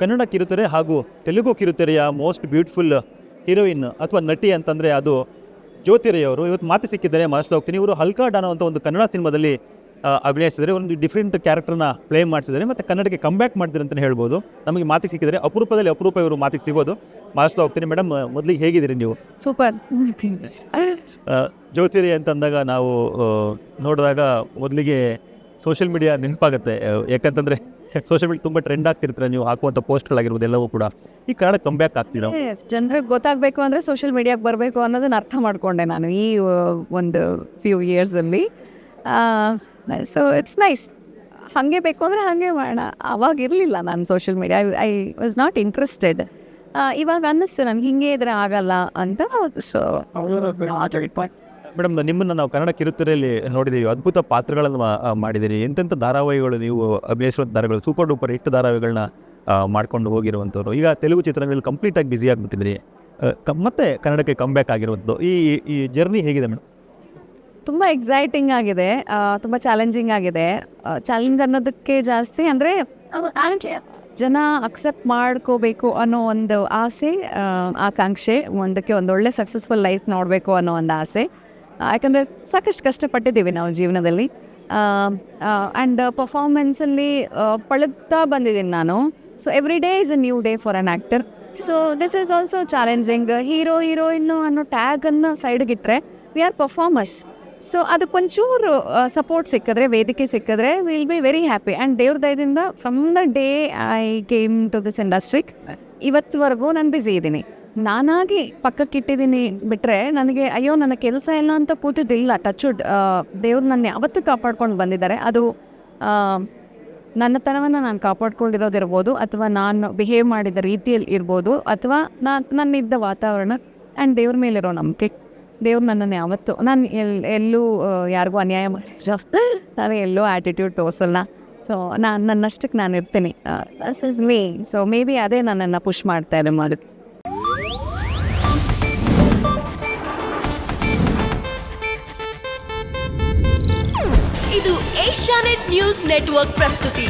ಕನ್ನಡ ಕಿರುತೆರೆ ಹಾಗೂ Telugu ಕಿರುತೆರೆಯ most beautiful heroine ಅಥವಾ ನಟಿ ಅಂತಂದರೆ ಅದು ಜ್ಯೋತಿ ರೈ ಅವರು. ಇವತ್ತು ಮಾತು ಸಿಕ್ಕಿದ್ದಾರೆ, ಮಾತಾಡ್ತಾ ಹೋಗ್ತೀನಿ. ಇವರು ಹಲ್ಕಾ ಡಾನ್ ಅಂತ ಒಂದು ಕನ್ನಡ ಸಿನಿಮಾದಲ್ಲಿ ಅಭಿನಯಿಸಿದರೆ, ಒಂದು ಡಿಫ್ರೆಂಟ್ ಕ್ಯಾರೆಕ್ಟರ್ನ ಪ್ಲೇ ಮಾಡಿಸಿದ್ದಾರೆ ಮತ್ತು ಕನ್ನಡಕ್ಕೆ ಕಮ್ಬ್ಯಾಕ್ ಮಾಡಿದ್ದಾರೆ ಅಂತಲೇ ಹೇಳ್ಬೋದು. ನಮಗೆ ಮಾತಿಗೆ ಸಿಕ್ಕಿದ್ದಾರೆ, ಅಪರೂಪದಲ್ಲಿ ಅಪರೂಪ ಇವರು ಮಾತಿಗೆ ಸಿಗೋದು. ಮಾತಾಡ್ತಾ ಹೋಗ್ತೀನಿ. ಮೇಡಮ್, ಮೊದಲಿಗೆ ಹೇಗಿದ್ದೀರಿ ನೀವು? ಸೂಪರ್. ಜ್ಯೋತಿ ರೈ ಅಂತಂದಾಗ ನಾವು ನೋಡಿದಾಗ ಮೊದಲಿಗೆ ಸೋಷಿಯಲ್ ಮೀಡಿಯಾ ನೆನಪಾಗುತ್ತೆ. ಯಾಕಂತಂದರೆ ಸೋಷಿಯಲ್ ಮೀಡಿಯಾ ತುಂಬ ಟ್ರೆಂಡ್ ಆಗ್ತಿರ್ತಾರೆ, ನೀವು ಹಾಕುವಂಥ ಪೋಸ್ಟ್ಗಳಾಗಿರ್ಬೋದು ಎಲ್ಲವೂ ಕೂಡ. ಈ ಕನ್ನಡ ಕಮ್ಬ್ಯಾಕ್ ಆಗ್ತೀರಾ? ಜನರಿಗೆ ಗೊತ್ತಾಗಬೇಕು ಅಂದರೆ ಸೋಷಿಯಲ್ ಮೀಡಿಯಾಗೆ ಬರಬೇಕು ಅನ್ನೋದನ್ನ ಅರ್ಥ ಮಾಡಿಕೊಂಡೆ ನಾನು ಈ ಒಂದು ಫ್ಯೂ ಇಯರ್ಸಲ್ಲಿ. So it's nice. ಹಾಗೆ ಬೇಕು ಅಂದರೆ ಹಾಗೆ ಮಾಡೋಣ. ಅವಾಗ ಇರಲಿಲ್ಲ ನಾನು social media, I was not interested. ಇವಾಗ ಅನ್ನಿಸ್ತು ನನಗೆ ಹಿಂಗೆ ಇದ್ರೆ ಆಗಲ್ಲ ಅಂತ. ಸೊ ಮೇಡಮ್, ನಿಮ್ಮನ್ನು ನಾವು ಕನ್ನಡ ಕಿರುತೆರೆಯಲ್ಲಿ ನೋಡಿದ್ದೀವಿ, ಅದ್ಭುತ ಪಾತ್ರಗಳನ್ನು ಮಾಡಿದ್ದೀರಿ. ಎಂತೆಂಥ ಧಾರಾವಾಹಿಗಳು ನೀವು ಅಭಿನಯಿಸುವಂಥ ಧಾರಾವಾಹಿಗಳು, ಸೂಪರ್ ಡೂಪರ್ ಹಿಟ್ ಧಾರಾವಾಹಿಗಳನ್ನ ಮಾಡ್ಕೊಂಡು ಹೋಗಿರುವಂಥವ್ರು. ಈಗ ತೆಲುಗು ಚಿತ್ರಗಳಲ್ಲಿ ಕಂಪ್ಲೀಟಾಗಿ ಬ್ಯುಸಿ ಆಗಿಬಿಟ್ಟಿದ್ರಿ, ಮತ್ತೆ ಕನ್ನಡಕ್ಕೆ ಕಮ್ಬ್ಯಾಕ್ ಆಗಿರುವಂಥದ್ದು. ಈ ಜರ್ನಿ ಹೇಗಿದೆ ಮೇಡಮ್? ತುಂಬ ಎಕ್ಸೈಟಿಂಗ್ ಆಗಿದೆ, ತುಂಬ ಚಾಲೆಂಜಿಂಗ್ ಆಗಿದೆ. ಚಾಲೆಂಜ್ ಅನ್ನೋದಕ್ಕೆ ಜಾಸ್ತಿ ಅಂದರೆ ಜನ ಅಕ್ಸೆಪ್ಟ್ ಮಾಡ್ಕೋಬೇಕು ಅನ್ನೋ ಒಂದು ಆಸೆ, ಆಕಾಂಕ್ಷೆ, ಒಂದೊಳ್ಳೆ ಸಕ್ಸಸ್ಫುಲ್ ಲೈಫ್ ನೋಡಬೇಕು ಅನ್ನೋ ಒಂದು ಆಸೆ. ಯಾಕಂದರೆ ಸಾಕಷ್ಟು ಕಷ್ಟಪಟ್ಟಿದ್ದೀವಿ ನಾವು ಜೀವನದಲ್ಲಿ. ಆ್ಯಂಡ್ ಪರ್ಫಾರ್ಮೆನ್ಸಲ್ಲಿ ಪಳಗ್ತಾ ಬಂದಿದ್ದೀನಿ ನಾನು. So every day is a new day for an actor. So this is also challenging. Heroine ಅನ್ನೋ ಟ್ಯಾಗನ್ನು ಸೈಡ್ಗಿಟ್ರೆ ವಿ ಆರ್ ಪರ್ಫಾರ್ಮರ್ಸ್. ಸೊ ಅದಕ್ಕೊಂಚೂರು ಸಪೋರ್ಟ್ ಸಿಕ್ಕಿದ್ರೆ, ವೇದಿಕೆ ಸಿಕ್ಕಿದ್ರೆ, will be very happy. And ದೇವ್ರ ದಯದಿಂದ from the day I came to this industry ಇವತ್ತುವರೆಗೂ ನಾನು ಬ್ಯುಸಿ ಇದ್ದೀನಿ. ನಾನಾಗಿ ಪಕ್ಕಕ್ಕಿಟ್ಟಿದ್ದೀನಿ ಬಿಟ್ಟರೆ ನನಗೆ ಅಯ್ಯೋ ನನ್ನ ಕೆಲಸ ಇಲ್ಲ ಅಂತ ಕೂತಿದ್ದಿಲ್ಲ. ಟಚ್ವುಡ್, ದೇವ್ರು ನನ್ನ ಯಾವತ್ತೂ ಕಾಪಾಡ್ಕೊಂಡು ಬಂದಿದ್ದಾರೆ. ಅದು ನನ್ನ ತನವನ್ನು ನಾನು ಕಾಪಾಡ್ಕೊಂಡಿರೋದಿರ್ಬೋದು, ಅಥವಾ ನಾನು ಬಿಹೇವ್ ಮಾಡಿದ ರೀತಿಯಲ್ಲಿ ಇರ್ಬೋದು, ಅಥವಾ ನನ್ನಿದ್ದ ವಾತಾವರಣ ಆ್ಯಂಡ್ ದೇವ್ರ ಮೇಲಿರೋ ನಂಬಿಕೆ. ದೇವ್ರು ನನ್ನನ್ನು ಯಾವತ್ತು, ನಾನು ಎಲ್ಲೂ ಯಾರಿಗೂ ಅನ್ಯಾಯ ಮಾಡಿಲ್ಲ, ನಾನು ಎಲ್ಲೂ ಆ್ಯಟಿಟ್ಯೂಡ್ ತೋರಿಸಲ್ಲ. ಸೊ ನನ್ನಷ್ಟಕ್ಕೆ ನಾನು ಇರ್ತೀನಿ. This is me. So may be ಅದೇ ನನ್ನನ್ನು ಪುಷ್ ಮಾಡ್ತಾ ಇದೆ ಮಾಡೋಕ್ಕೆ. ಇದು ಏಷ್ಯಾನೆಟ್ ನ್ಯೂಸ್ ನೆಟ್ವರ್ಕ್ ಪ್ರಸ್ತುತಿ.